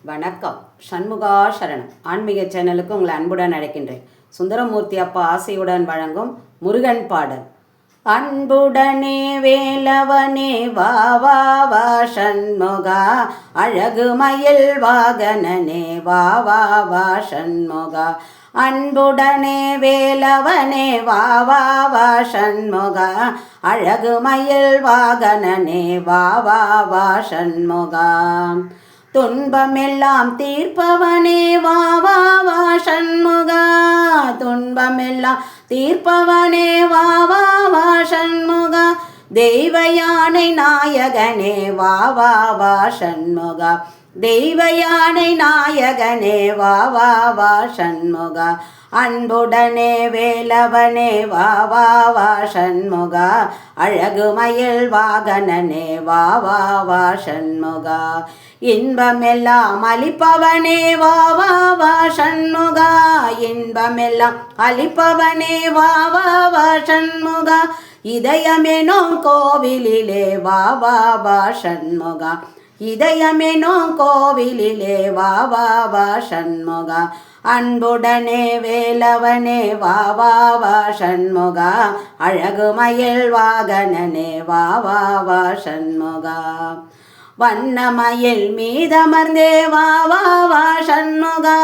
வணக்கம். சண்முகா சரணம் ஆன்மீக சேனலுக்கு உங்களை அன்புடன் அழைக்கின்றேன். சுந்தரமூர்த்தி அப்பா ஆசையுடன் வழங்கும் முருகன் பாடல். அன்புடனே வேலவனே வா வா வா சண்முகா, அழகு மயில் வாகனனே வா வா வா சண்முகா. அன்புடனே வேலவனே வா வா வா சண்முகா, அழகு மயில் வாகனனே வா வா வா சண்முகா. துன்பமெல்லாம் தீர்ப்பவனே வா வா வா சண்முகா, துன்பமெல்லாம் தீர்ப்பவனே வா வா வா சண்முகா. தெய்வ யானை நாயகனே வா வா வா சண்முகா, தெய்வ யானை நாயகனே வா வா வா சண்முகா. அன்புடனே வேலவனே வா வா வா சண்முகா, அழகு மயில் வாகனனே வா வா வா சண்முகா. இன்பமெல்லாம் அளிப்பவனே வா வா வா சண்முகா, இன்பமெல்லாம் அளிப்பவனே வா வா வா சண்முகா. இதயமெனோ கோவிலிலே வா வா வா சண்முகா, இதயமெனோ கோவிலிலே வா வா வா சண்முகா. அன்புடனே வேலவனே வா வா வா சண்முகா, அழகு மயில் வாகனனே வா வா வா சண்முகா. வண்ணமயில் மீதமர்ந்தே வா வா வா சண்முகா,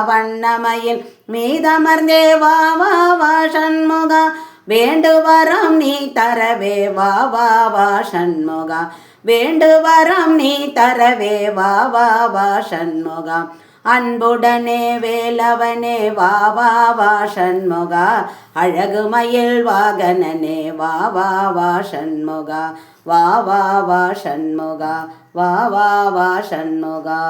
வண்ணமயில் மீதமர்ந்தே வா வா வா சண்முகா. வேண்டுவரம் நீ தரவே வா வா வா சண்முகா, வேண்டுவரம் நீ தரவே வா வா வா சண்முகா. அன்புடனே வேலவனே வா வா வா சண்முகா, அழகு மயில் வாகனனே வா வா வா சண்முகா. வா வா வா சண்முகா, வா வா வா சண்முகா.